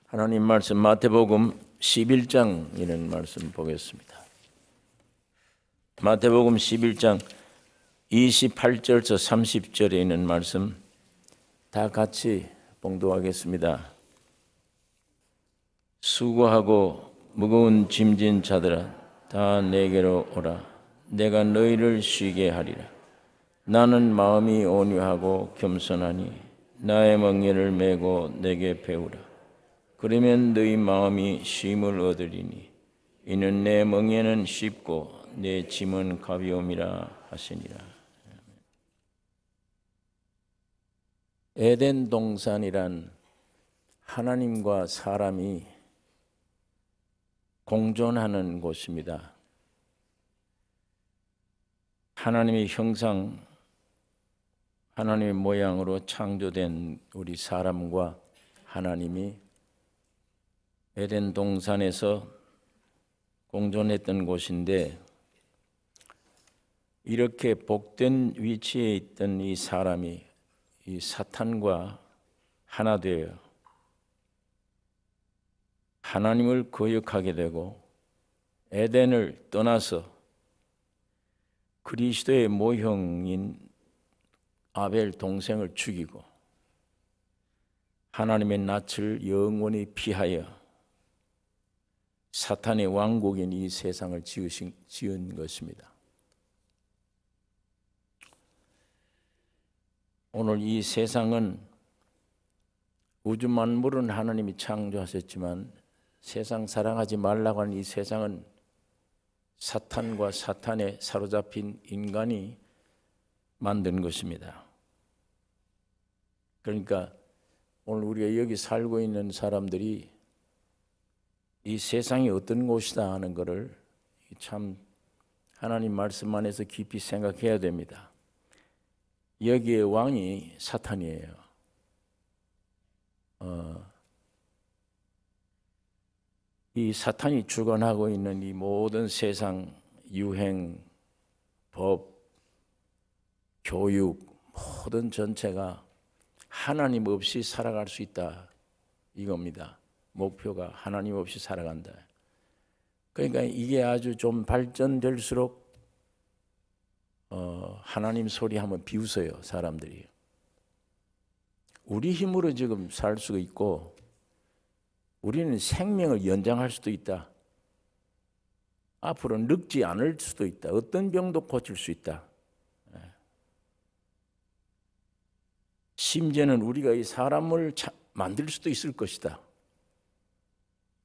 하나님 말씀 마태복음 11장 이런 말씀 보겠습니다. 마태복음 11장 28절에서 30절에 있는 말씀 다 같이 봉독하겠습니다. 수고하고 무거운 짐진 자들아 다 내게로 오라. 내가 너희를 쉬게 하리라. 나는 마음이 온유하고 겸손하니 나의 멍에를 메고 내게 배우라. 그러면 너희 마음이 쉼을 얻으리니 이는 내 멍에는 쉽고 내 짐은 가벼움이라 하시니라. 에덴 동산이란 하나님과 사람이 공존하는 곳입니다. 하나님의 형상, 하나님의 모양으로 창조된 우리 사람과 하나님이 에덴 동산에서 공존했던 곳인데, 이렇게 복된 위치에 있던 이 사람이 이 사탄과 하나 되어 하나님을 거역하게 되고 에덴을 떠나서 그리스도의 모형인 아벨 동생을 죽이고 하나님의 낯을 영원히 피하여 사탄의 왕국인 이 세상을 지은 것입니다. 오늘 이 세상은 우주 만물은 하나님이 창조하셨지만 세상 사랑하지 말라고 하는 이 세상은 사탄과 사탄에 사로잡힌 인간이 만든 것입니다. 그러니까 오늘 우리가 여기 살고 있는 사람들이 이 세상이 어떤 곳이다 하는 것을 참 하나님 말씀 안에서 깊이 생각해야 됩니다. 여기의 왕이 사탄이에요. 이 사탄이 주관하고 있는 이 모든 세상 유행, 법, 교육 모든 전체가 하나님 없이 살아갈 수 있다 이겁니다. 목표가 하나님 없이 살아간다. 그러니까 이게 아주 좀 발전될수록 하나님 소리 한번 비웃어요, 사람들이. 우리 힘으로 지금 살 수가 있고 우리는 생명을 연장할 수도 있다. 앞으로 늙지 않을 수도 있다. 어떤 병도 고칠 수 있다. 심지어는 우리가 이 사람을 만들 수도 있을 것이다.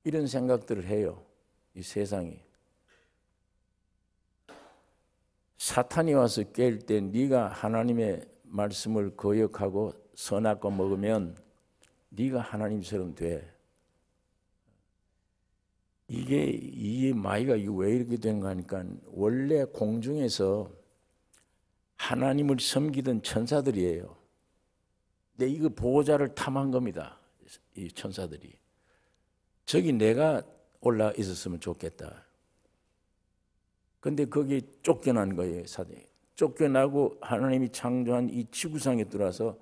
이런 생각들을 해요, 이 세상이. 사탄이 와서 깰 때 네가 하나님의 말씀을 거역하고 선악과 먹으면 네가 하나님처럼 돼. 이게 마이가 왜 이렇게 된가 하니까 원래 공중에서 하나님을 섬기던 천사들이에요. 근데 이거 보호자를 탐한 겁니다, 이 천사들이. 저기 내가 올라 있었으면 좋겠다. 근데 거기에 쫓겨난 거예요, 사단이. 쫓겨나고 하나님이 창조한 이 지구상에 들어와서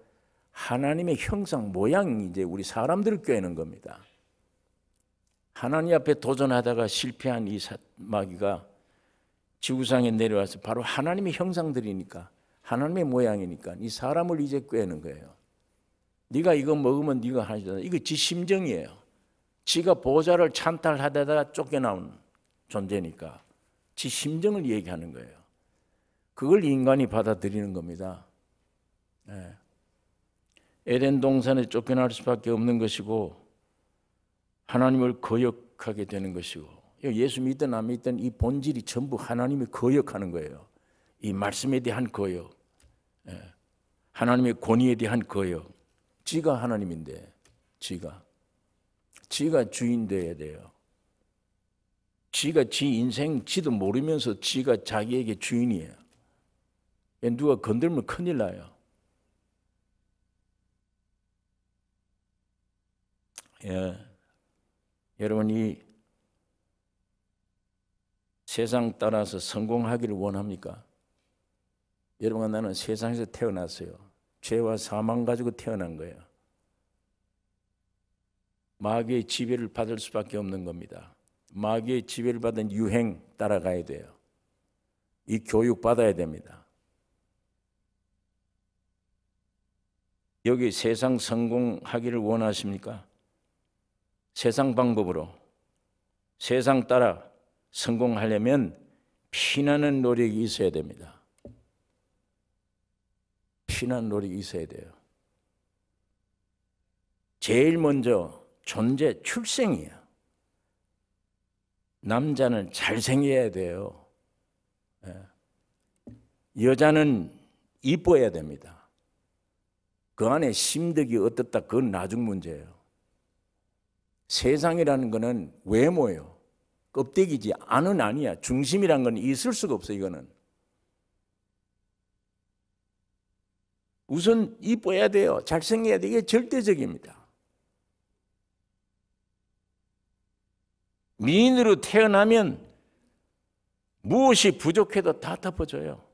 하나님의 형상, 모양이 이제 우리 사람들을 꾀는 겁니다. 하나님 앞에 도전하다가 실패한 이 마귀가 지구상에 내려와서 바로 하나님의 형상들이니까, 하나님의 모양이니까 이 사람을 이제 꾀는 거예요. 네가 이거 먹으면 네가 하시다. 이거 지 심정이에요. 지가 보호자를 찬탈하다가 쫓겨나온 존재니까 지 심정을 얘기하는 거예요. 그걸 인간이 받아들이는 겁니다. 에덴 동산에 쫓겨날 수밖에 없는 것이고 하나님을 거역하게 되는 것이고, 예수 믿든 안 믿든 이 본질이 전부 하나님을 거역하는 거예요. 이 말씀에 대한 거역, 하나님의 권위에 대한 거역. 지가 하나님인데 지가 주인 되어야 돼요. 지가 지 인생 지도 모르면서 지가 자기에게 주인이에요. 누가 건들면 큰일 나요. 여러분, 이 세상 따라서 성공하기를 원합니까? 여러분, 나는 세상에서 태어났어요. 죄와 사망 가지고 태어난 거예요. 마귀의 지배를 받을 수밖에 없는 겁니다. 마귀의 지배를 받은 유행 따라가야 돼요. 이 교육 받아야 됩니다. 여기 세상 성공하기를 원하십니까? 세상 방법으로, 세상 따라 성공하려면 피나는 노력이 있어야 됩니다. 피나는 노력이 있어야 돼요. 제일 먼저 존재 출생이에요. 남자는 잘생겨야 돼요. 여자는 이뻐야 됩니다. 그 안에 심득이 어떻다, 그건 나중 문제예요. 세상이라는 거는 외모예요. 껍데기지 안은 아니야. 중심이란 건 있을 수가 없어. 이거는 우선 이뻐야 돼요. 잘생겨야 돼. 이게 절대적입니다. 미인으로 태어나면 무엇이 부족해도 다 덮어줘요.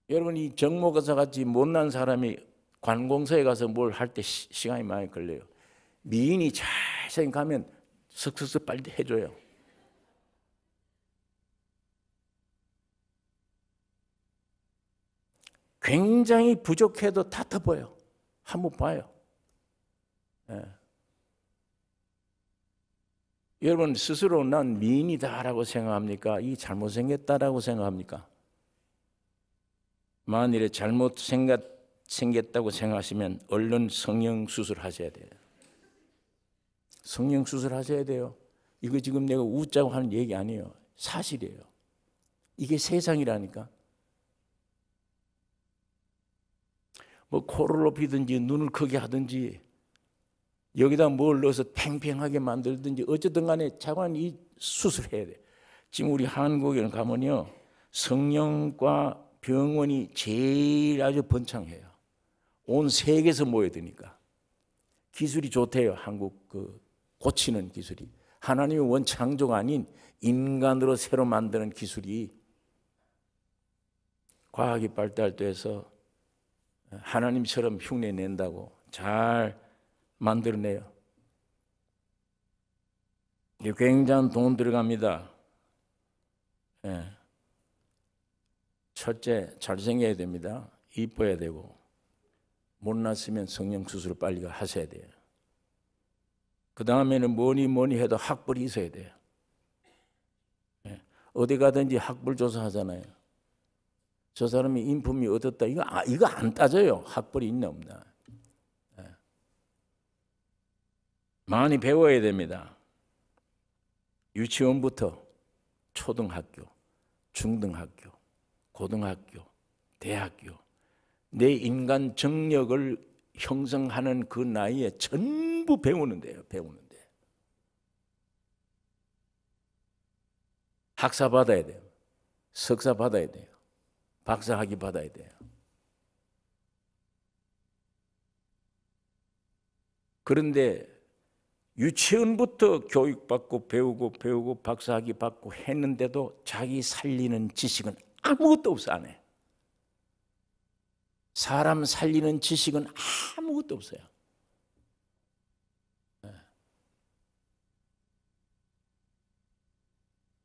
여러분, 이 정모가사 같이 못난 사람이 관공서에 가서 뭘 할 때 시간이 많이 걸려요. 미인이 잘생각하면 석석석 빨리 해줘요. 굉장히 부족해도 다 덮어요. 한번 봐요. 여러분, 스스로 난 미인이다라고 생각합니까? 이 잘못생겼다라고 생각합니까? 만일에 잘못 생겼다고 생각하시면 얼른 성형수술 하셔야 돼요. 성형수술 하셔야 돼요. 이거 지금 내가 웃자고 하는 얘기 아니에요. 사실이에요. 이게 세상이라니까. 뭐 코를 높이든지 눈을 크게 하든지 여기다 뭘 넣어서 팽팽하게 만들든지 어쨌든 간에 자관 이 수술해야 돼. 지금 우리 한국에 가면요, 성형과 병원이 제일 아주 번창해요. 온 세계에서 모여드니까. 기술이 좋대요. 한국 그 고치는 기술이. 하나님의 원창조가 아닌 인간으로 새로 만드는 기술이 과학이 발달돼서 하나님처럼 흉내 낸다고 잘 만들어내요. 굉장한 돈 들어갑니다. 첫째, 잘생겨야 됩니다. 이뻐야 되고, 못났으면 성형수술을 빨리 하셔야 돼요. 그 다음에는 뭐니 해도 학벌이 있어야 돼요. 어디 가든지 학벌 조사하잖아요. 저 사람이 인품이 어떻다, 이거 안 따져요. 학벌이 있나 없나. 많이 배워야 됩니다. 유치원부터 초등학교, 중등학교, 고등학교, 대학교, 내 인간 정력을 형성하는 그 나이에 전부 배우는데요. 배우는데. 학사 받아야 돼요. 석사 받아야 돼요. 박사학위 받아야 돼요. 그런데 유치원부터 교육받고 배우고 박사학위 받고 했는데도 자기 살리는 지식은 아무것도 없어. 안 해. 사람 살리는 지식은 아무것도 없어요.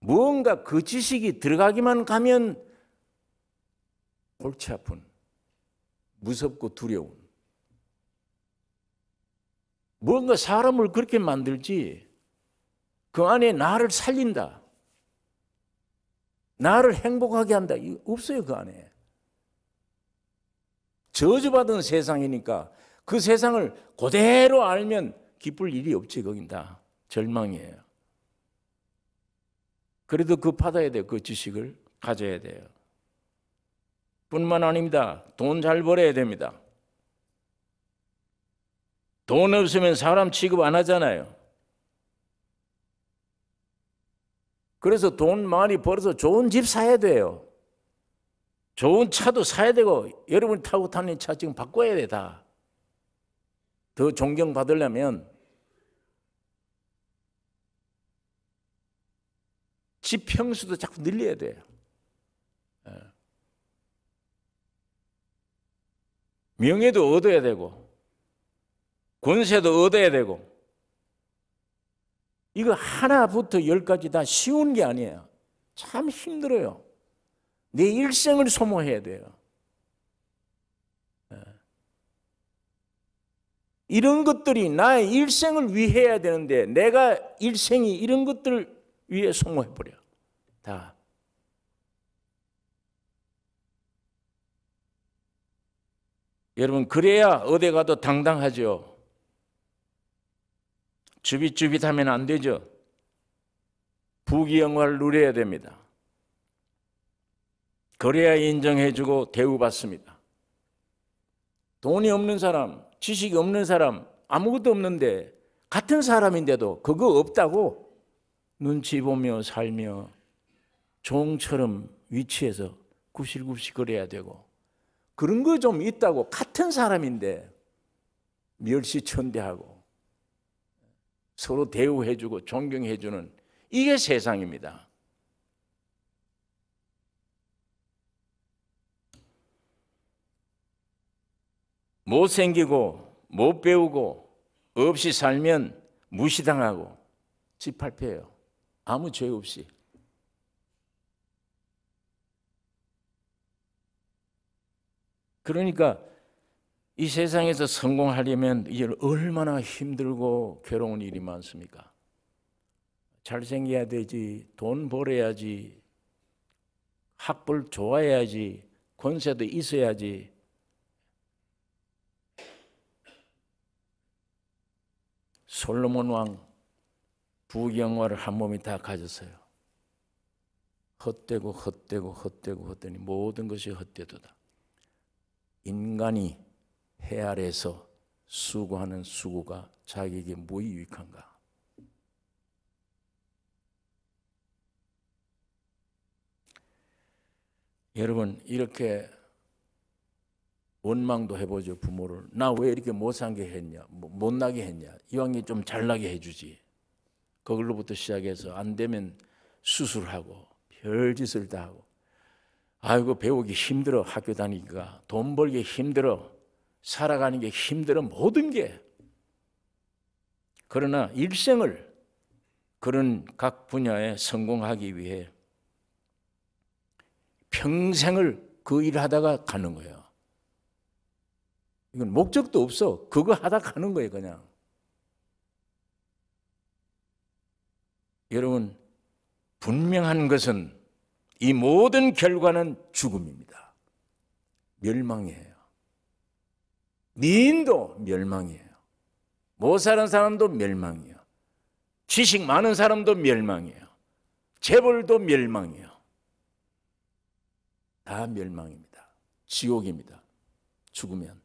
무언가 그 지식이 들어가기만 가면 골치 아픈, 무섭고 두려운, 뭔가 사람을 그렇게 만들지 그 안에 나를 살린다, 나를 행복하게 한다, 이거 없어요. 그 안에 저주받은 세상이니까 그 세상을 그대로 알면 기쁠 일이 없지. 거긴 다 절망이에요. 그래도 그 받아야 돼요. 그 지식을 가져야 돼요. 뿐만 아닙니다. 돈 잘 벌어야 됩니다. 돈 없으면 사람 취급 안 하잖아요. 그래서 돈 많이 벌어서 좋은 집 사야 돼요. 좋은 차도 사야 되고, 여러분이 타고 다니는 차 지금 바꿔야 돼. 다. 더 존경받으려면 집 평수도 자꾸 늘려야 돼요. 명예도 얻어야 되고 권세도 얻어야 되고, 이거 하나부터 열까지 다 쉬운 게 아니에요. 참 힘들어요. 내 일생을 소모해야 돼요. 이런 것들이 나의 일생을 위해 해야 되는데 내가 일생이 이런 것들을 위해 소모해버려. 다. 여러분, 그래야 어디 가도 당당하죠. 주빗주빗하면 안 되죠. 부귀영화를 누려야 됩니다. 그래야 인정해주고 대우받습니다. 돈이 없는 사람, 지식이 없는 사람, 아무것도 없는데 같은 사람인데도 그거 없다고 눈치 보며 살며 종처럼 위치해서 굽실굽실 거려야 되고, 그런 거 좀 있다고 같은 사람인데 멸시천대하고 서로 대우해주고 존경해주는, 이게 세상입니다. 못생기고 못 배우고 없이 살면 무시당하고 짓밟혀요. 아무 죄 없이. 그러니까 이 세상에서 성공하려면 이게 얼마나 힘들고 괴로운 일이 많습니까? 잘생겨야 되지, 돈 벌어야지, 학벌 좋아야지, 권세도 있어야지. 솔로몬 왕 부귀영화를 한 몸이 다 가졌어요. 헛되고 헛되고 헛되고 헛되니 모든 것이 헛되도다. 인간이 해 아래서 수고하는 수고가 자기에게 뭐 유익한가? 여러분, 이렇게 원망도 해보죠. 부모를. 나 왜 이렇게 못 살게 했냐, 못 나게 했냐, 이왕이 좀 잘나게 해주지. 그걸로부터 시작해서 안 되면 수술하고 별짓을 다 하고, 아이고 배우기 힘들어, 학교 다니기가 돈 벌기 힘들어, 살아가는 게 힘들어, 모든 게. 그러나 일생을 그런 각 분야에 성공하기 위해 평생을 그 일을 하다가 가는 거예요. 이건 목적도 없어. 그거 하다 가는 거예요, 그냥. 여러분, 분명한 것은 이 모든 결과는 죽음입니다. 멸망이에요. 미인도 멸망이에요. 못 사는 사람도 멸망이에요. 지식 많은 사람도 멸망이에요. 재벌도 멸망이에요. 다 멸망입니다. 지옥입니다. 죽으면.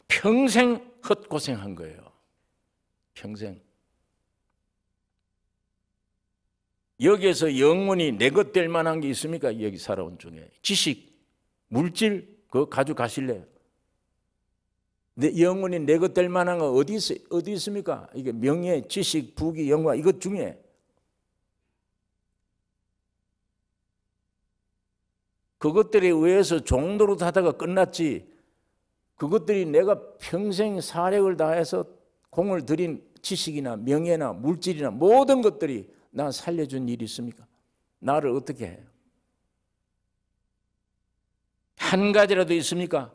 평생 헛고생한 거예요. 평생. 여기에서 영원히 내 것 될 만한 게 있습니까? 여기 살아온 중에. 지식, 물질, 그거 가져가실래요? 영원히 내 것 될 만한 거 어디 있습니까? 이게 명예, 지식, 부귀, 영화, 이것 중에. 그것들에 의해서 종노릇 하다가 끝났지. 그것들이 내가 평생 사력을 다해서 공을 들인 지식이나 명예나 물질이나 모든 것들이 나 살려준 일이 있습니까? 나를 어떻게 해요? 한 가지라도 있습니까?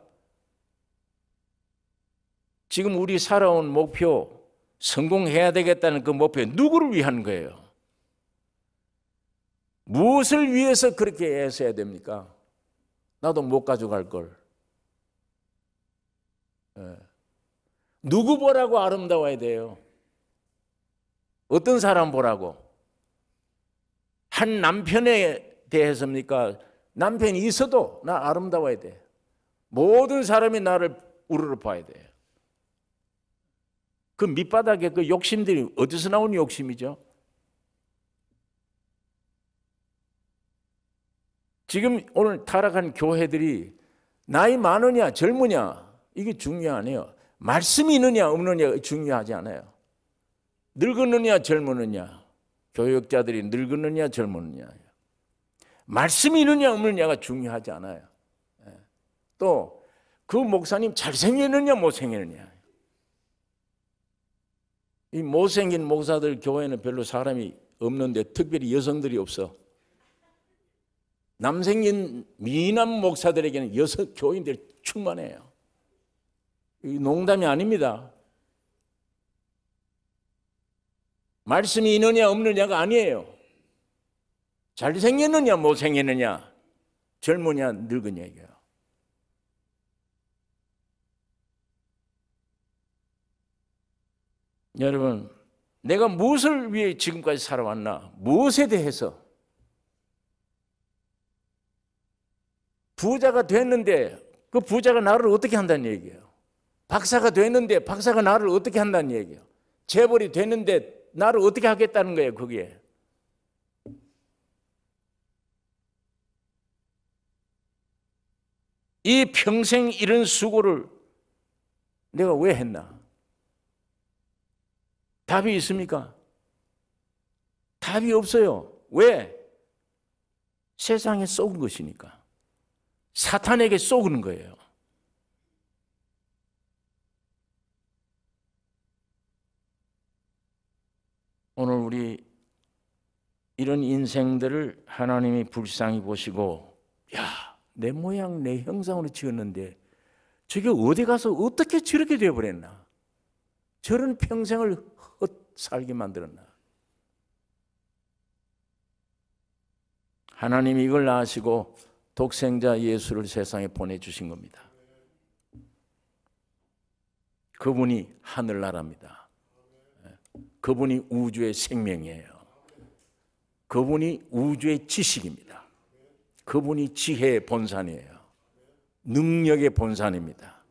지금 우리 살아온 목표, 성공해야 되겠다는 그 목표, 누구를 위한 거예요? 무엇을 위해서 그렇게 애써야 됩니까? 나도 못 가져갈 걸. 누구 보라고 아름다워야 돼요? 어떤 사람 보라고? 한 남편에 대해서입니까? 남편이 있어도 나 아름다워야 돼. 모든 사람이 나를 우러러 봐야 돼. 그 밑바닥에 그 욕심들이 어디서 나온 욕심이죠? 지금 오늘 타락한 교회들이 나이 많으냐 젊으냐 이게 중요하네요. 말씀이 있느냐 없느냐가 중요하지 않아요. 늙었느냐 젊었느냐, 교역자들이 늙었느냐 젊었느냐. 말씀이 있느냐 없느냐가 중요하지 않아요. 또 그 목사님 잘생겼느냐 못생겼느냐. 이 못생긴 목사들 교회는 별로 사람이 없는데 특별히 여성들이 없어. 남생긴 미남 목사들에게는 여성 교인들이 충만해요. 이 농담이 아닙니다. 말씀이 있느냐 없느냐가 아니에요. 잘생겼느냐 못생겼느냐, 젊으냐 늙으냐예요. 여러분, 내가 무엇을 위해 지금까지 살아왔나? 무엇에 대해서? 부자가 됐는데 그 부자가 나를 어떻게 한다는 얘기예요. 박사가 됐는데 박사가 나를 어떻게 한다는 얘기예요. 재벌이 됐는데 나를 어떻게 하겠다는 거예요, 그게. 이 평생 이런 수고를 내가 왜 했나? 답이 있습니까? 답이 없어요. 왜? 세상에 속은 것이니까. 사탄에게 속은 거예요. 오늘 우리 이런 인생들을 하나님이 불쌍히 보시고, 야, 내 모양 내 형상으로 지었는데 저게 어디 가서 어떻게 저렇게 되어버렸나? 저런 평생을 살게 만들었나? 하나님이 이걸 아시고 독생자 예수를 세상에 보내주신 겁니다. 그분이 하늘나라입니다. 그분이 우주의 생명이에요. 그분이 우주의 지식입니다. 그분이 지혜의 본산이에요. 능력의 본산입니다.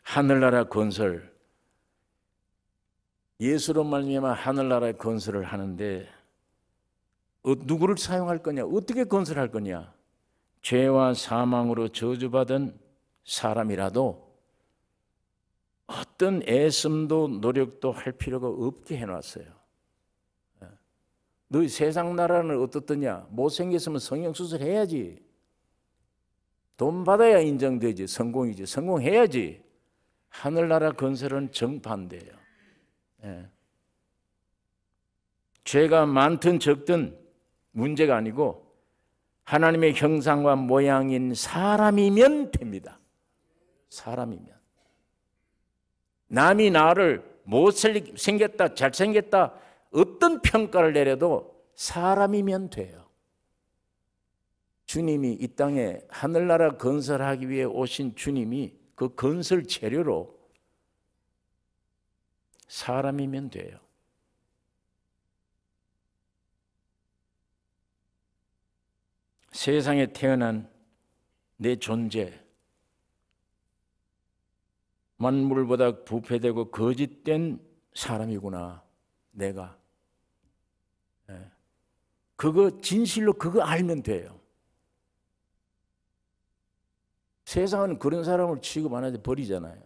하늘나라 건설, 예수로 말미암아 하늘나라의 건설을 하는데 누구를 사용할 거냐? 어떻게 건설할 거냐? 죄와 사망으로 저주받은 사람이라도 어떤 애씀도 노력도 할 필요가 없게 해놨어요. 너희 세상 나라는 어떻더냐? 못생겼으면 성형수술 해야지. 돈 받아야 인정되지. 성공이지. 성공해야지. 하늘나라 건설은 정반대예요. 죄가 많든 적든 문제가 아니고 하나님의 형상과 모양인 사람이면 됩니다. 사람이면. 남이 나를 못생겼다, 잘생겼다 어떤 평가를 내려도 사람이면 돼요. 주님이 이 땅에 하늘나라 건설하기 위해 오신 주님이 그 건설 재료로 사람이면 돼요. 세상에 태어난 내 존재, 만물보다 부패되고 거짓된 사람이구나, 내가. 그거 진실로 그거 알면 돼요. 세상은 그런 사람을 취급 안 하지 버리잖아요.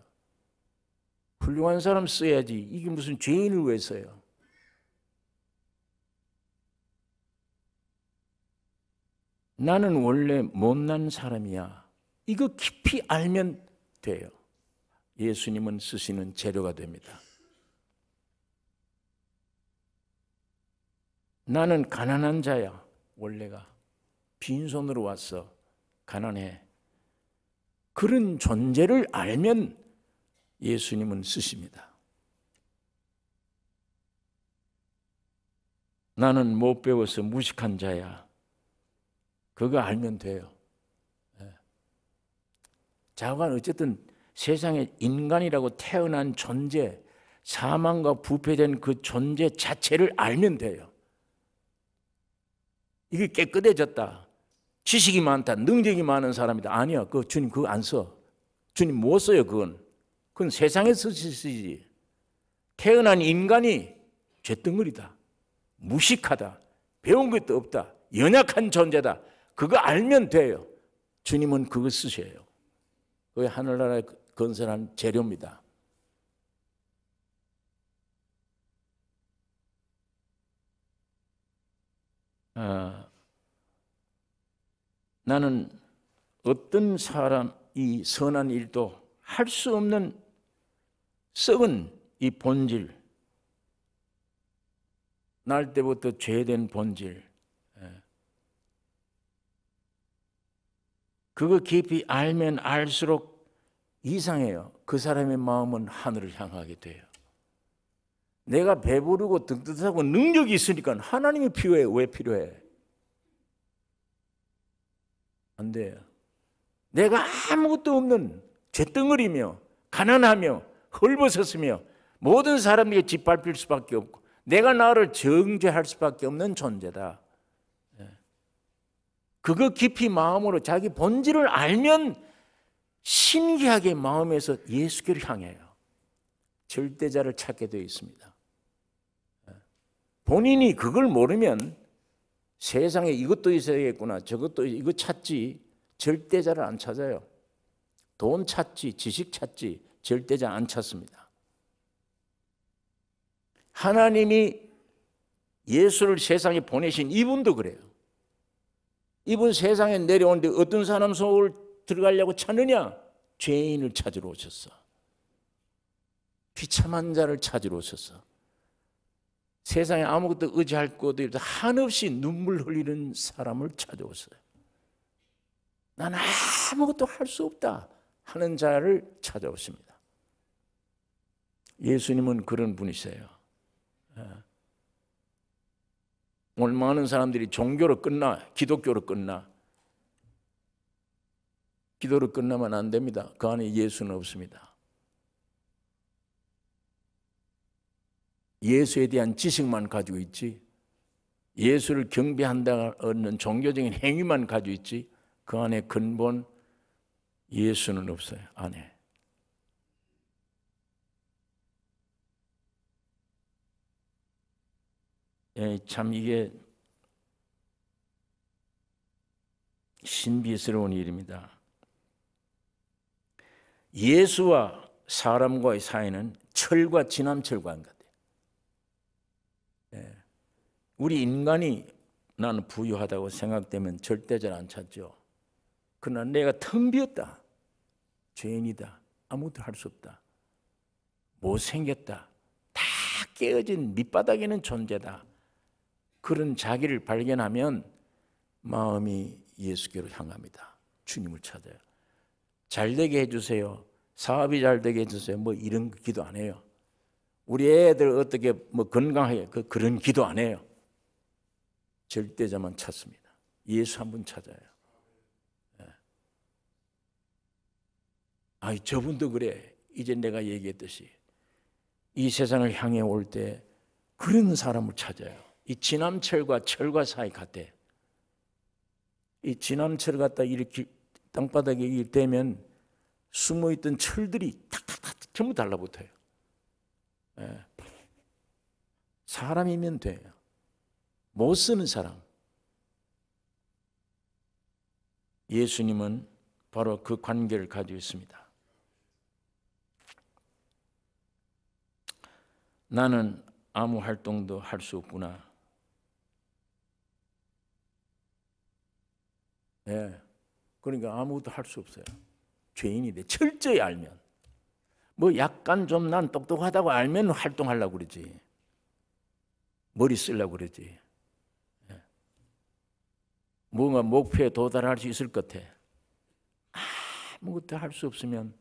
훌륭한 사람 써야지. 이게 무슨 죄인을 왜 써요? 나는 원래 못난 사람이야. 이거 깊이 알면 돼요. 예수님은 쓰시는 재료가 됩니다. 나는 가난한 자야. 원래가 빈손으로 왔어. 가난해. 그런 존재를 알면 예수님은 쓰십니다. 나는 못 배워서 무식한 자야. 그거 알면 돼요. 자관 어쨌든 세상에 인간이라고 태어난 존재, 사망과 부패된 그 존재 자체를 알면 돼요. 이게 깨끗해졌다. 지식이 많다. 능력이 많은 사람이다. 아니야. 그 주님 그거 안 써. 주님 못 써요. 그건 세상에서 쓰시지. 태어난 인간이 쇳덩어리다. 무식하다. 배운 것도 없다. 연약한 존재다. 그거 알면 돼요. 주님은 그거 쓰셔요. 그게 하늘나라에 건설한 재료입니다. 나는 어떤 사람이 선한 일도 할 수 없는 썩은 이 본질, 날 때부터 죄된 본질, 그거 깊이 알면 알수록 이상해요. 그 사람의 마음은 하늘을 향하게 돼요. 내가 배부르고 든든하고 능력이 있으니까 하나님이 필요해. 왜 필요해? 안 돼요. 내가 아무것도 없는 쇳덩어리며 가난하며 헐벗었으며 모든 사람에게 짓밟힐 수밖에 없고 내가 나를 정죄할 수밖에 없는 존재다. 그거 깊이 마음으로 자기 본질을 알면 신기하게 마음에서 예수께로 향해요. 절대자를 찾게 되어 있습니다. 본인이 그걸 모르면 세상에 이것도 있어야겠구나, 저것도 이거 찾지 절대자를 안 찾아요. 돈 찾지, 지식 찾지 절대자 안 찾습니다. 하나님이 예수를 세상에 보내신 이분도 그래요. 이분 세상에 내려오는데 어떤 사람 속을 들어가려고 찾느냐? 죄인을 찾으러 오셨어. 비참한 자를 찾으러 오셨어. 세상에 아무것도 의지할 것도 없이 한없이 눈물 흘리는 사람을 찾아오셨어요. 난 아무것도 할 수 없다 하는 자를 찾아오십니다. 예수님은 그런 분이세요. 오늘 많은 사람들이 종교로 끝나, 기독교로 끝나. 기도로 끝나면 안 됩니다. 그 안에 예수는 없습니다. 예수에 대한 지식만 가지고 있지, 예수를 경배한다는 종교적인 행위만 가지고 있지, 그 안에 근본 예수는 없어요. 안에. 참 이게 신비스러운 일입니다. 예수와 사람과의 사이는 철과 지남철과 같아요. 우리 인간이 나는 부유하다고 생각되면 절대 잘 안 찾죠. 그러나 내가 텅 비었다, 죄인이다, 아무것도 할 수 없다, 못생겼다, 다 깨어진 밑바닥에 있는 존재다, 그런 자기를 발견하면 마음이 예수께로 향합니다. 주님을 찾아요. 잘 되게 해주세요, 사업이 잘 되게 해주세요, 뭐 이런 기도 안 해요. 우리 애들 어떻게 뭐 건강하게, 그런 기도 안 해요. 절대자만 찾습니다. 예수 한 분 찾아요. 아이, 저분도 그래. 이제 내가 얘기했듯이 이 세상을 향해 올 때 그런 사람을 찾아요. 이 지남철과 철과 사이 같아. 이 지남철 갖다 이렇게 땅바닥에 이렇게 대면 숨어있던 철들이 탁탁탁 전부 달라붙어요. 사람이면 돼요. 못 쓰는 사람. 예수님은 바로 그 관계를 가지고 있습니다. 나는 아무 활동도 할 수 없구나. 그러니까 아무것도 할 수 없어요. 죄인이 돼. 철저히 알면. 뭐 약간 좀 난 똑똑하다고 알면 활동하려고 그러지. 머리 쓰려고 그러지. 뭔가 목표에 도달할 수 있을 것 같아. 아무것도 할 수 없으면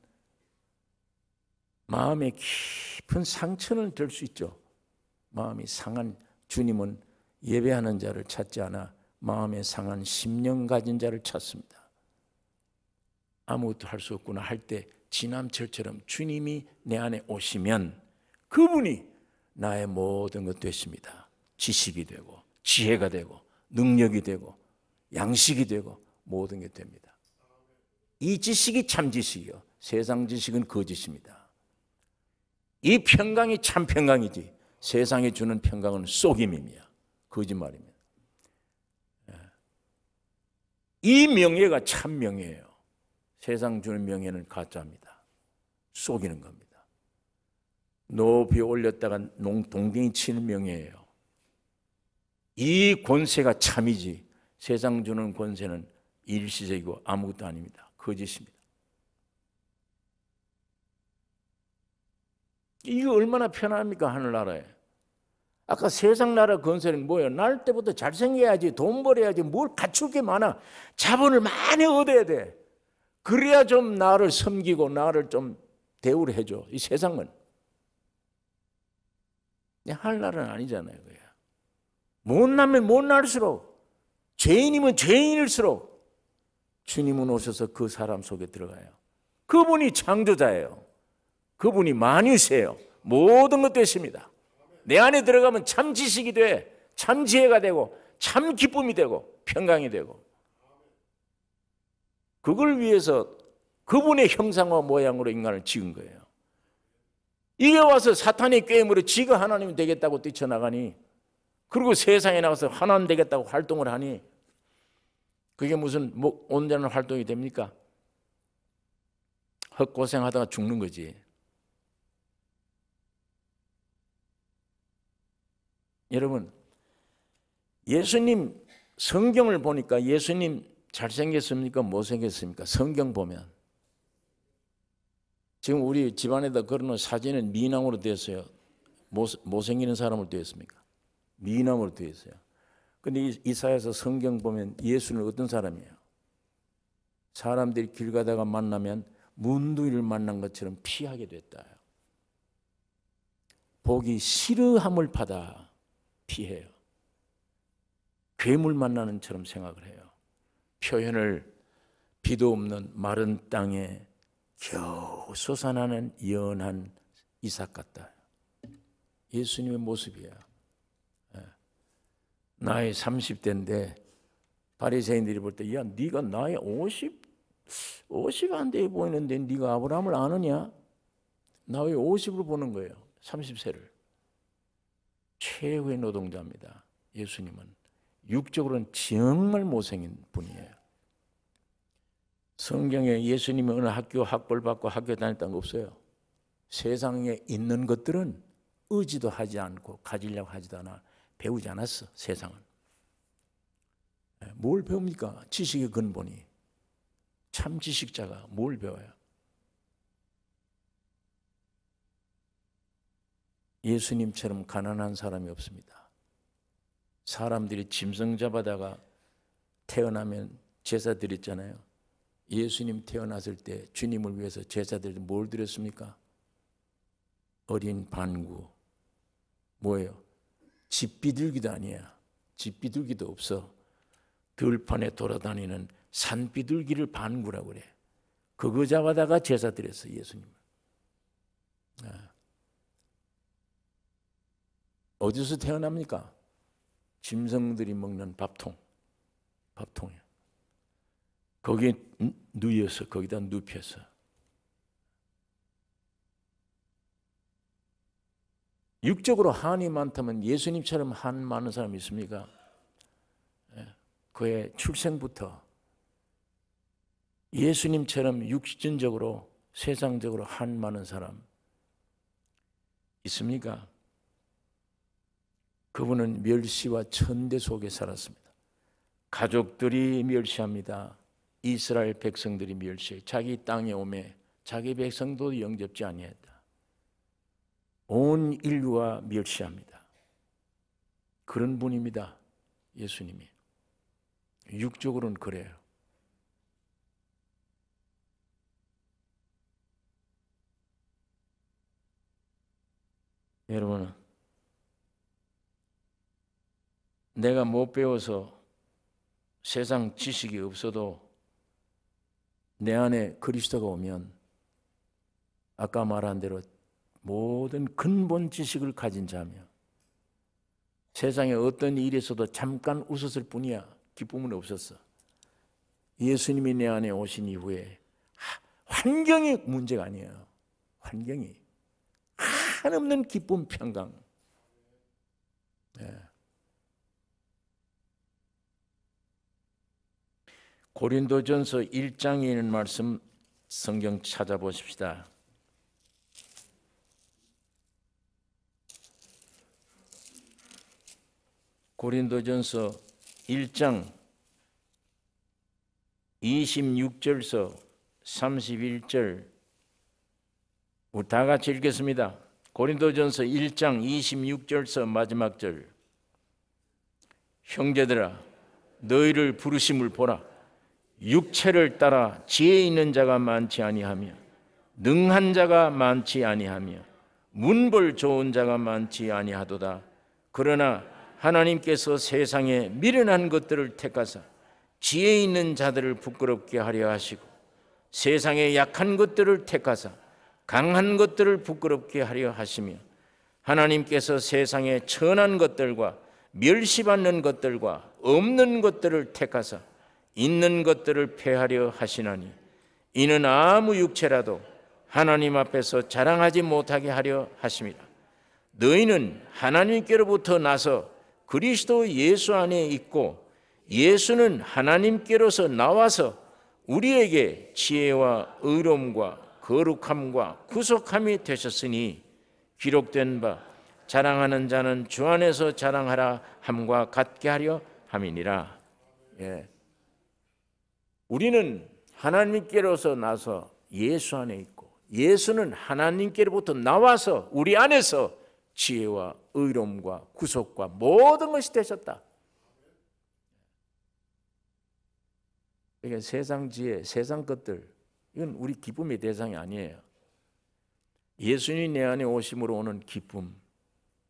마음에 깊은 상처는 될 수 있죠. 마음이 상한, 주님은 예배하는 자를 찾지 않아 마음에 상한 심령 가진 자를 찾습니다. 아무것도 할 수 없구나 할 때 지남철처럼 주님이 내 안에 오시면 그분이 나의 모든 것 되십니다. 지식이 되고 지혜가 되고 능력이 되고 양식이 되고 모든 게 됩니다. 이 지식이 참 지식이요, 세상 지식은 거짓입니다. 이 평강이 참 평강이지 세상이 주는 평강은 속임이야, 거짓말입니다. 이 명예가 참 명예예요. 세상 주는 명예는 가짜입니다. 속이는 겁니다. 높이 올렸다가 동댕이 치는 명예예요. 이 권세가 참이지 세상 주는 권세는 일시적이고 아무것도 아닙니다. 거짓입니다. 이거 얼마나 편합니까? 하늘나라에. 아까 세상 나라 권세는 뭐예요? 날 때부터 잘생겨야지, 돈 벌어야지, 뭘 갖출 게 많아. 자본을 많이 얻어야 돼. 그래야 좀 나를 섬기고 나를 좀 대우를 해줘. 이 세상은. 하늘나라는 아니잖아요. 못나면 못날수록, 죄인이면 죄인일수록 주님은 오셔서 그 사람 속에 들어가요. 그분이 창조자예요. 그분이 만유세요. 모든 것 되십니다. 내 안에 들어가면 참 지식이 돼, 참 지혜가 되고, 참 기쁨이 되고, 평강이 되고. 그걸 위해서 그분의 형상과 모양으로 인간을 지은 거예요. 이게 와서 사탄의 꾀임으로 지가 하나님이 되겠다고 뛰쳐나가니, 그리고 세상에 나가서 하나님 되겠다고 활동을 하니, 그게 무슨 온전한 활동이 됩니까? 헛고생하다가 죽는 거지. 여러분, 예수님 성경을 보니까 예수님 잘생겼습니까? 못생겼습니까? 성경 보면. 지금 우리 집안에다 걸어놓은 사진은 미남으로 되어 있어요. 못생기는 사람으로 되어 있습니까? 미남으로 되어 있어요. 근데 이사야서 성경 보면 예수는 어떤 사람이에요? 사람들이 길 가다가 만나면 문둥이를 만난 것처럼 피하게 됐다. 보기 싫어함을 받아 피해요. 괴물 만나는 처럼 생각을 해요. 표현을 비도 없는 마른 땅에 겨우 솟아나는 연한 이삭 같다. 예수님의 모습이에요. 나이 30대인데 바리새인들이 볼 때, 야, 네가 나이 50 안 돼 보이는데 네가 아브라함을 아느냐? 나이 50으로 보는 거예요. 30세를. 최후의 노동자입니다. 예수님은 육적으로는 정말 못생긴 분이에요. 성경에 예수님이 어느 학교 학벌 받고 학교 다녔다는 거 없어요. 세상에 있는 것들은 의지도 하지 않고 가지려고 하지도 않아. 배우지 않았어. 세상은. 뭘 배웁니까? 지식의 근본이. 참 지식자가 뭘 배워요? 예수님처럼 가난한 사람이 없습니다. 사람들이 짐승 잡아다가 태어나면 제사 드렸잖아요. 예수님 태어났을 때 주님을 위해서 제사들이 뭘 드렸습니까? 어린 반구. 뭐예요? 집 비둘기도 아니야. 집 비둘기도 없어. 들판에 돌아다니는 산 비둘기를 반구라고 그래. 그거 잡아다가 제사 드렸어, 예수님을. 어디서 태어납니까? 짐승들이 먹는 밥통에. 거기에 누워서 거기다 눕혀서. 육적으로 한이 많다면 예수님처럼 한 많은 사람이 있습니까? 그의 출생부터 예수님처럼 육신적으로 세상적으로 한 많은 사람 있습니까? 그분은 멸시와 천대 속에 살았습니다. 가족들이 멸시합니다. 이스라엘 백성들이 멸시해. 자기 땅에 오매 자기 백성도 영접지 아니했다. 온 인류가 멸시합니다. 그런 분입니다. 예수님이. 육적으로는 그래요. 여러분, 내가 못 배워서 세상 지식이 없어도 내 안에 그리스도가 오면 아까 말한 대로 모든 근본 지식을 가진 자며 세상에 어떤 일이 있어도 잠깐 웃었을 뿐이야. 기쁨은 없었어. 예수님이 내 안에 오신 이후에 환경이 문제가 아니에요. 환경이 한없는 기쁨, 평강. 고린도전서 1장에 있는 말씀 성경 찾아보십시다. 고린도전서 1장 26절서 31절 우리 다 같이 읽겠습니다. 고린도전서 1장 26절서 마지막 절. 형제들아 너희를 부르심을 보라. 육체를 따라 지혜 있는 자가 많지 아니하며 능한 자가 많지 아니하며 문벌 좋은 자가 많지 아니하도다. 그러나 하나님께서 세상에 미련한 것들을 택하사 지혜 있는 자들을 부끄럽게 하려 하시고 세상에 약한 것들을 택하사 강한 것들을 부끄럽게 하려 하시며 하나님께서 세상에 천한 것들과 멸시받는 것들과 없는 것들을 택하사 있는 것들을 폐하려 하시나니 이는 아무 육체라도 하나님 앞에서 자랑하지 못하게 하려 하심이라. 너희는 하나님께로부터 나서 그리스도 예수 안에 있고 예수는 하나님께로서 나와서 우리에게 지혜와 의로움과 거룩함과 구속함이 되셨으니 기록된 바 자랑하는 자는 주 안에서 자랑하라 함과 같게 하려 함이니라. 우리는 하나님께로서 나서 예수 안에 있고 예수는 하나님께로부터 나와서 우리 안에서 지혜와 의로움과 구속과 모든 것이 되셨다. 그러니까 세상 지혜, 세상 것들 이건 우리 기쁨의 대상이 아니에요. 예수님이 내 안에 오심으로 오는 기쁨,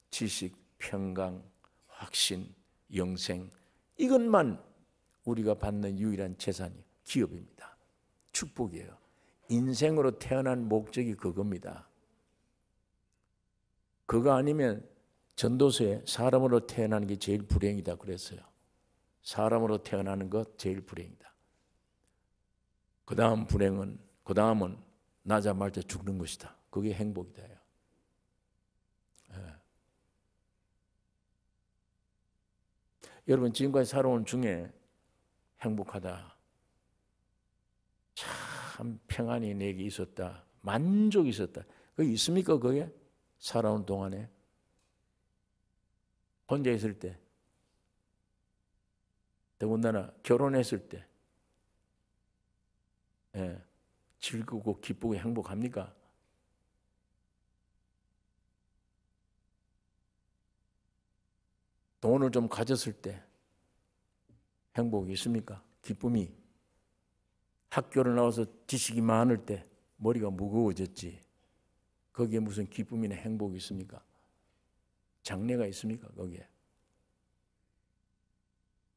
지식, 평강, 확신, 영생 이것만 우리가 받는 유일한 재산이 기업입니다. 축복이에요. 인생으로 태어난 목적이 그겁니다. 그거 아니면 전도서에 사람으로 태어나는 게 제일 불행이다 그랬어요. 사람으로 태어나는 것 제일 불행이다. 그 다음은 나자마자 죽는 것이다. 그게 행복이다. 여러분 지금까지 살아온 중에 행복하다, 참 평안이 내게 있었다, 만족이 있었다, 그게 있습니까? 그게 살아온 동안에 혼자 있을 때, 더군다나 결혼했을 때 즐겁고 기쁘고 행복합니까? 돈을 좀 가졌을 때 행복이 있습니까? 기쁨이. 학교를 나와서 지식이 많을 때 머리가 무거워졌지. 거기에 무슨 기쁨이나 행복이 있습니까? 장래가 있습니까? 거기에.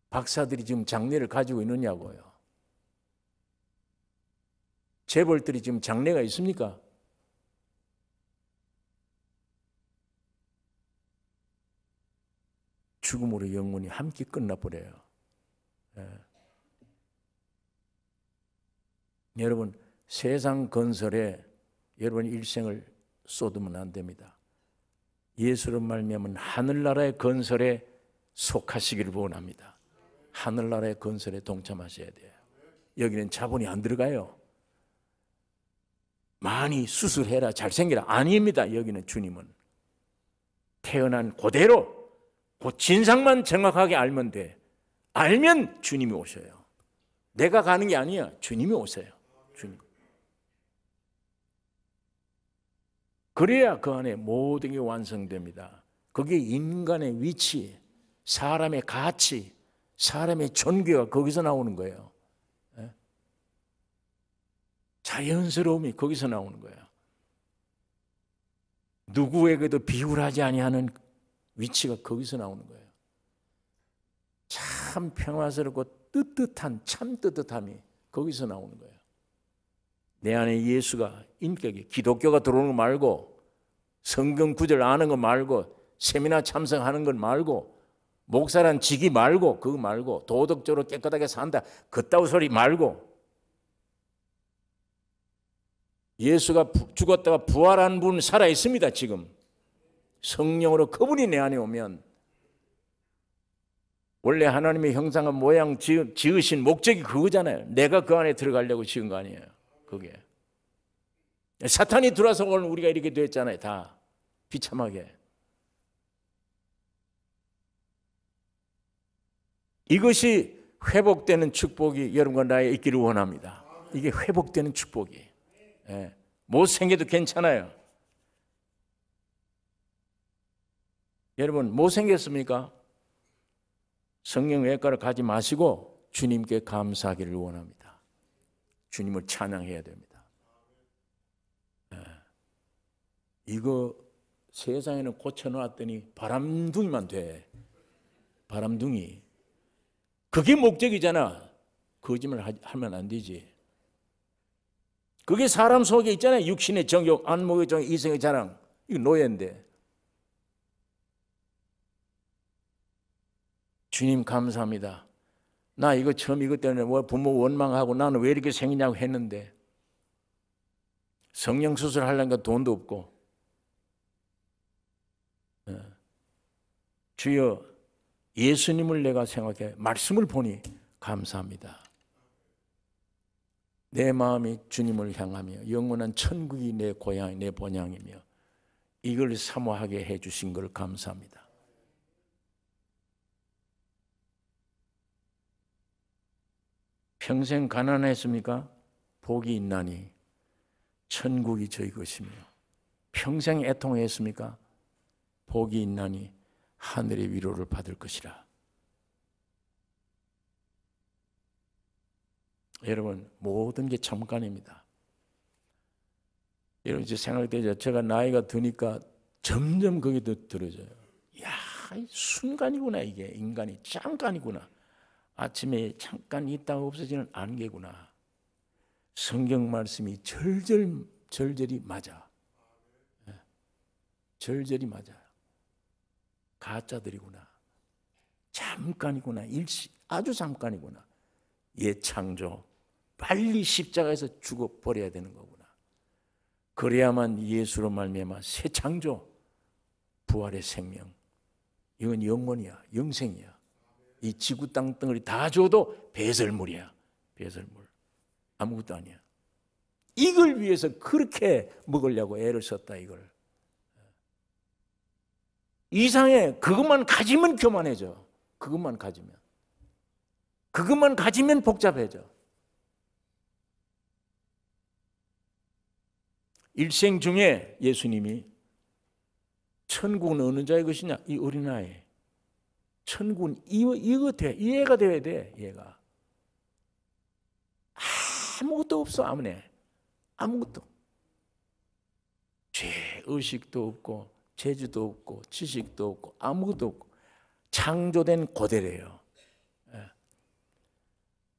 박사들이 지금 장래를 가지고 있느냐고요. 재벌들이 지금 장래가 있습니까? 죽음으로 영혼이 함께 끝나버려요. 여러분 세상 건설에 여러분 일생을 쏟으면 안 됩니다. 예수로 말미암은 하늘나라의 건설에 속하시기를 원합니다. 하늘나라의 건설에 동참하셔야 돼요. 여기는 자본이 안 들어가요. 많이 수술해라 잘생기라 아닙니다. 여기는 주님은 태어난 그대로 그 진상만 정확하게 알면 돼. 알면 주님이 오셔요. 내가 가는 게 아니야. 주님이 오세요. 주님. 그래야 그 안에 모든 게 완성됩니다. 그게 인간의 위치, 사람의 가치, 사람의 존귀가 거기서 나오는 거예요. 자연스러움이 거기서 나오는 거예요. 누구에게도 비굴하지 아니하는 위치가 거기서 나오는 거예요. 참 평화스럽고 뜨뜻한 참 뜨뜻함이 거기서 나오는 거예요. 내 안에 예수가 인격이 기독교가 들어오는 거 말고 성경 구절 아는 거 말고 세미나 참석하는 것 말고 목사란 직위 말고 그거 말고 도덕적으로 깨끗하게 산다 그따위 소리 말고 예수가 죽었다가 부활한 분 살아 있습니다. 지금 성령으로 그분이 내 안에 오면 원래 하나님의 형상과 모양 지으신 목적이 그거잖아요. 내가 그 안에 들어가려고 지은 거 아니에요. 그게 사탄이 들어와서 오늘 우리가 이렇게 됐잖아요. 다 비참하게. 이것이 회복되는 축복이 여러분과 나에 있기를 원합니다. 이게 회복되는 축복이. 예. 못생겨도 괜찮아요. 여러분 못생겼습니까? 성형외과를 가지 마시고 주님께 감사하기를 원합니다. 주님을 찬양해야 됩니다. 예. 이거 세상에는 고쳐놨더니 바람둥이만 돼. 바람둥이. 그게 목적이잖아. 거짓말 하면 안 되지. 그게 사람 속에 있잖아요. 육신의 정욕, 안목의 정욕, 이성의 자랑. 이거 노예인데. 주님 감사합니다. 나 이거 처음 이것 때문에 뭐 부모 원망하고 나는 왜 이렇게 생기냐고 했는데 성형 수술 하려니까 돈도 없고 주여 예수님을 내가 생각해 말씀을 보니 감사합니다. 내 마음이 주님을 향하며 영원한 천국이 내 고향, 내 본향이며 이걸 사모하게 해주신 걸 감사합니다. 평생 가난했습니까? 복이 있나니 천국이 저희 것이며 평생 애통했습니까? 복이 있나니 하늘의 위로를 받을 것이라. 여러분 모든 게 잠깐입니다. 여러분 이제 생각되죠. 제가 나이가 드니까 점점 그게 더 들어져요. 야, 순간이구나. 이게 인간이 잠깐이구나. 아침에 잠깐 있다가 없어지는 안개구나. 성경 말씀이 절절히 맞아. 절절히 맞아요. 가짜들이구나. 잠깐이구나. 아주 잠깐이구나. 옛 창조. 빨리 십자가에서 죽어버려야 되는 거구나. 그래야만 예수로 말미암아 새 창조. 부활의 생명. 이건 영원이야. 영생이야. 이 지구 땅덩어리 다 줘도 배설물이야. 배설물. 아무것도 아니야. 이걸 위해서 그렇게 먹으려고 애를 썼다 이걸. 이상해. 그것만 가지면 교만해져. 그것만 가지면. 그것만 가지면 복잡해져. 일생 중에 예수님이 천국은 어느 자의 것이냐? 이 어린아이. 천국은 얘가 되어야 돼. 얘가. 아무것도 없어. 아무것도. 죄 의식도 없고 재주도 없고 지식도 없고 아무것도 없고 창조된 고대래요.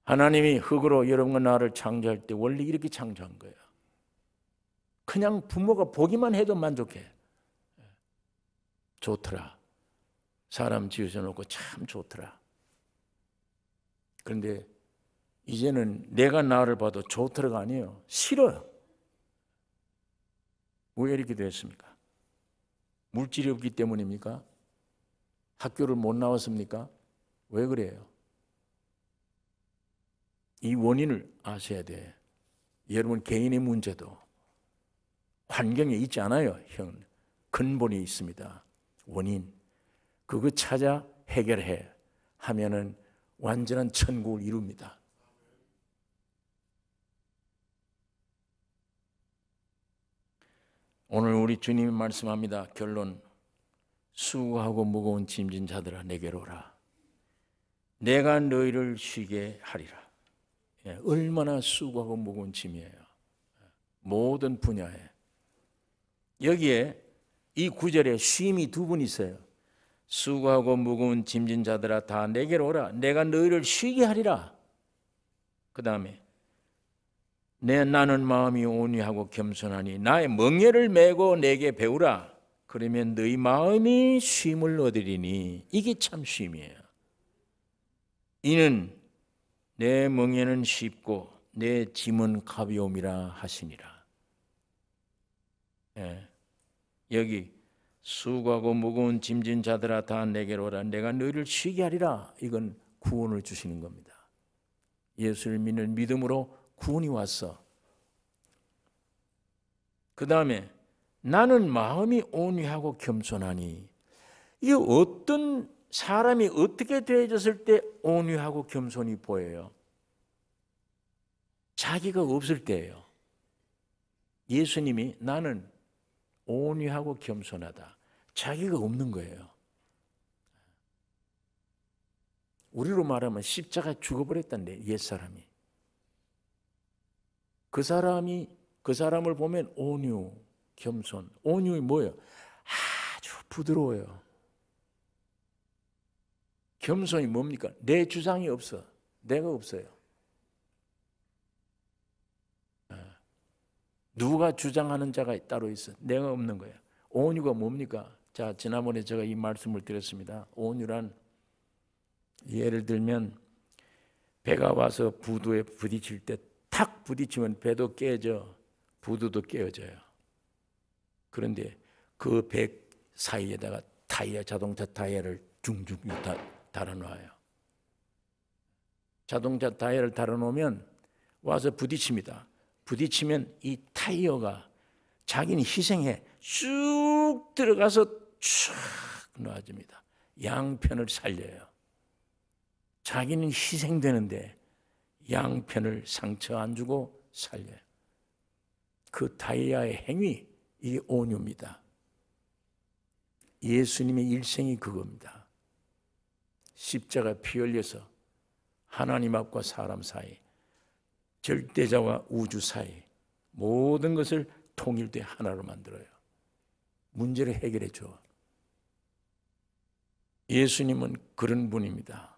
하나님이 흙으로 여러분과 나를 창조할 때 원래 이렇게 창조한 거예요. 그냥 부모가 보기만 해도 만족해. 좋더라. 사람 지으셔놓고 참 좋더라. 그런데 이제는 내가 나를 봐도 좋더라가 아니에요. 싫어요. 왜 이렇게 됐습니까? 물질이 없기 때문입니까? 학교를 못 나왔습니까? 왜 그래요? 이 원인을 아셔야 돼. 여러분 개인의 문제도 환경에 있지 않아요. 근본이 있습니다. 원인. 그거 찾아 해결해 하면은 완전한 천국을 이룹니다. 오늘 우리 주님이 말씀합니다. 결론. 수고하고 무거운 짐진 자들아 내게로 오라. 내가 너희를 쉬게 하리라. 얼마나 수고하고 무거운 짐이에요. 모든 분야에. 여기에 이 구절에 쉼이 두 분 있어요. 수고하고 무거운 짐진 자들아 다 내게로 오라. 내가 너희를 쉬게 하리라. 그 다음에 나는 마음이 온유하고 겸손하니 나의 멍에를 메고 내게 배우라. 그러면 너희 마음이 쉼을 얻으리니. 이게 참 쉼이에요. 이는 내 멍에는 쉽고 내 짐은 가벼움이라 하시니라. 여기 수고하고 무거운 짐진 자들아 다 내게로 오라. 내가 너희를 쉬게 하리라. 이건 구원을 주시는 겁니다. 예수를 믿는 믿음으로 구원이 왔어. 그 다음에 나는 마음이 온유하고 겸손하니. 이 어떤 사람이 어떻게 되어졌을 때 온유하고 겸손이 보여요? 자기가 없을 때예요. 예수님이 나는 온유하고 겸손하다. 자기가 없는 거예요. 우리로 말하면 십자가에 죽어버렸단데, 옛사람이. 그 사람을 보면 온유, 겸손. 온유이 뭐예요? 아주 부드러워요. 겸손이 뭡니까? 내 주장이 없어. 내가 없어요. 누가 주장하는 자가 따로 있어. 내가 없는 거예요. 온유가 뭡니까? 자, 지난번에 제가 이 말씀을 드렸습니다. 온유란, 예를 들면 배가 와서 부두에 부딪힐 때 탁 부딪히면 배도 깨져, 부두도 깨어져요. 그런데 그 배 사이에다가 자동차 타이어를 중중 달아놓아요. 자동차 타이어를 달아놓으면 와서 부딪힙니다. 부딪히면 이 타이어가 자기는 희생해 쭉 들어가서 쭉 놓아줍니다. 양편을 살려요. 자기는 희생되는데 양편을 상처 안 주고 살려요. 그 타이어의 행위, 이게 온유입니다. 예수님의 일생이 그겁니다. 십자가 피 흘려서 하나님 앞과 사람 사이, 절대자와 우주 사이 모든 것을 통일돼 하나로 만들어요. 문제를 해결해 줘. 예수님은 그런 분입니다.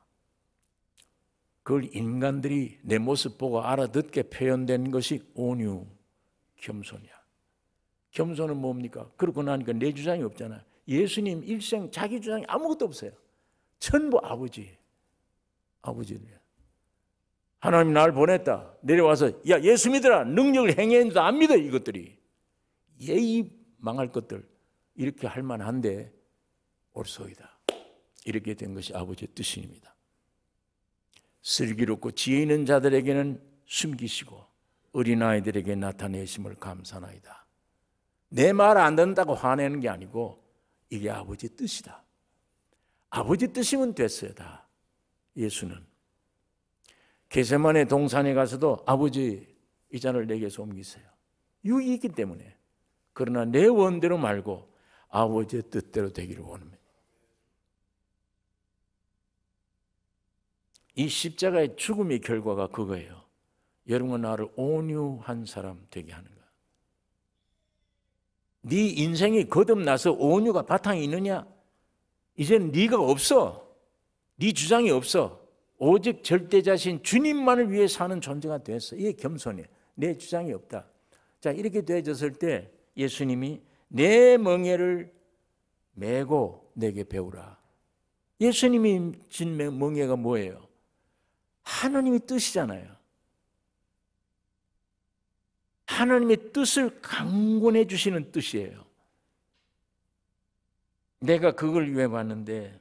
그걸 인간들이 내 모습 보고 알아듣게 표현된 것이 온유, 겸손이야. 겸손은 뭡니까? 그러고 나니까 내 주장이 없잖아요. 예수님 일생 자기 주장이 아무것도 없어요. 전부 아버지예요. 하나님 날 보냈다. 내려와서 야 예수 믿으라. 능력을 행했는데 안 믿어. 이것들이 예의 망할 것들 이렇게 할 만한데 옳소이다. 이렇게 된 것이 아버지의 뜻입니다. 슬기롭고 지혜 있는 자들에게는 숨기시고 어린아이들에게 나타내심을 감사나이다. 내 말 안 듣는다고 화내는 게 아니고 이게 아버지의 뜻이다. 아버지 뜻이면 됐어요. 다. 예수는 겟세마네 동산에 가서도 아버지 이 잔을 내게서 옮기세요. 유익이 있기 때문에. 그러나 내 원대로 말고 아버지의 뜻대로 되기를 원합니다. 이 십자가의 죽음의 결과가 그거예요. 여러분 나를 온유한 사람 되게 하는 거야. 네 인생이 거듭나서 온유가 바탕이 있느냐? 이제는 네가 없어. 네 주장이 없어. 오직 절대자신 주님만을 위해 사는 존재가 됐어. 이게 겸손이에요. 내 주장이 없다. 자, 이렇게 되어졌을 때 예수님이 내 멍에를 메고 내게 배우라. 예수님이 진 멍에가 뭐예요? 하나님의 뜻이잖아요. 하나님의 뜻을 강권해 주시는 뜻이에요. 내가 그걸 위해 왔는데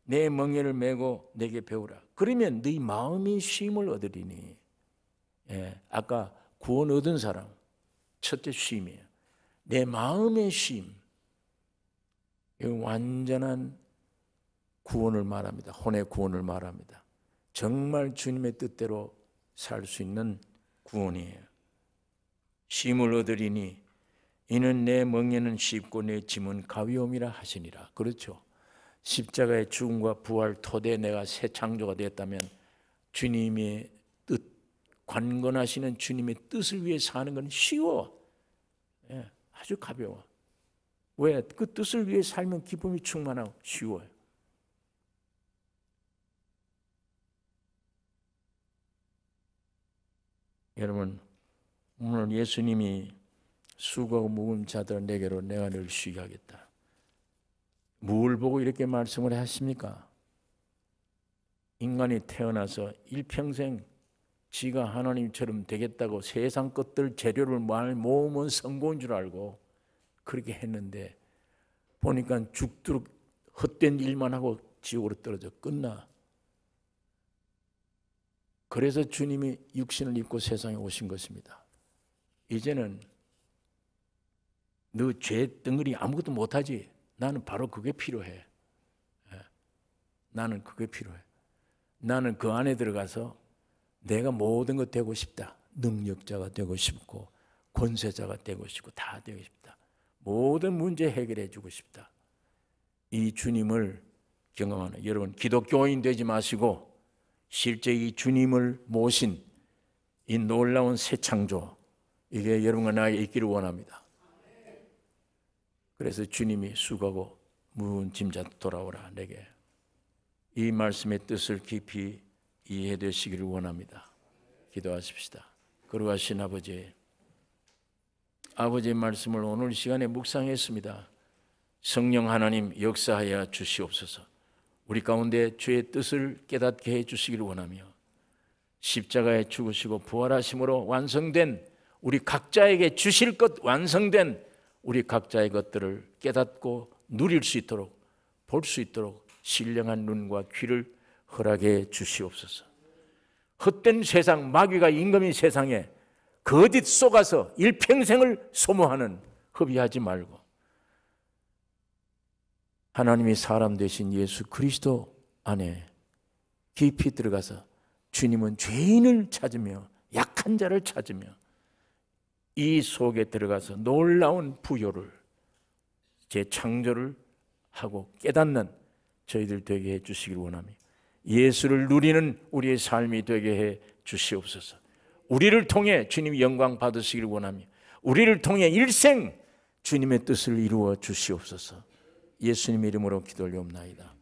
내 멍에를 메고 내게 배우라. 그러면 네 마음이 쉼을 얻으리니. 예, 아까 구원 얻은 사람 첫째 쉼이에요. 내 마음의 쉼. 완전한 구원을 말합니다. 혼의 구원을 말합니다. 정말 주님의 뜻대로 살 수 있는 구원이에요. 쉼을 얻으리니 이는 내 멍에는 쉽고 내 짐은 가벼움이라 하시니라. 그렇죠. 십자가의 죽음과 부활 토대에 내가 새 창조가 되었다면 주님의 뜻, 관건하시는 주님의 뜻을 위해 사는 건 쉬워. 예, 아주 가벼워. 왜? 그 뜻을 위해 살면 기쁨이 충만하고 쉬워요. 여러분, 오늘 예수님이 수고하고 무거운 자들 내게로 내가 늘 쉬게 하겠다. 뭘 보고 이렇게 말씀을 하십니까? 인간이 태어나서 일평생 지가 하나님처럼 되겠다고 세상 것들 재료를 많이 모으면 성공인 줄 알고 그렇게 했는데 보니까 죽도록 헛된 일만 하고 지옥으로 떨어져 끝나. 그래서 주님이 육신을 입고 세상에 오신 것입니다. 이제는 너 죄 덩어리 아무것도 못하지. 나는 바로 그게 필요해. 나는 그게 필요해. 나는 그 안에 들어가서 내가 모든 것 되고 싶다. 능력자가 되고 싶고 권세자가 되고 싶고 다 되고 싶다. 모든 문제 해결해 주고 싶다. 이 주님을 경험하는 여러분, 기독교인 되지 마시고 실제 이 주님을 모신 이 놀라운 새 창조, 이게 여러분과 나에게 있기를 원합니다. 그래서 주님이 수고하고 무거운 짐자 돌아오라 내게, 이 말씀의 뜻을 깊이 이해되시기를 원합니다. 기도하십시다. 거룩하신 아버지, 아버지의 말씀을 오늘 시간에 묵상했습니다. 성령 하나님 역사하여 주시옵소서. 우리 가운데 주의 뜻을 깨닫게 해주시기를 원하며 십자가에 죽으시고 부활하심으로 완성된 우리 각자에게 주실 것, 완성된 우리 각자의 것들을 깨닫고 누릴 수 있도록, 볼 수 있도록 신령한 눈과 귀를 허락해 주시옵소서. 헛된 세상, 마귀가 임금인 세상에 거짓 속아서 일평생을 소모하는, 허비하지 말고 하나님이 사람 되신 예수 그리스도 안에 깊이 들어가서 주님은 죄인을 찾으며 약한 자를 찾으며 이 속에 들어가서 놀라운 부요를, 재창조를 하고 깨닫는 저희들 되게 해 주시길 원하며 예수를 누리는 우리의 삶이 되게 해 주시옵소서. 우리를 통해 주님 영광 받으시길 원하며 우리를 통해 일생 주님의 뜻을 이루어 주시옵소서. 예수님 이름으로 기도 올리옵나이다.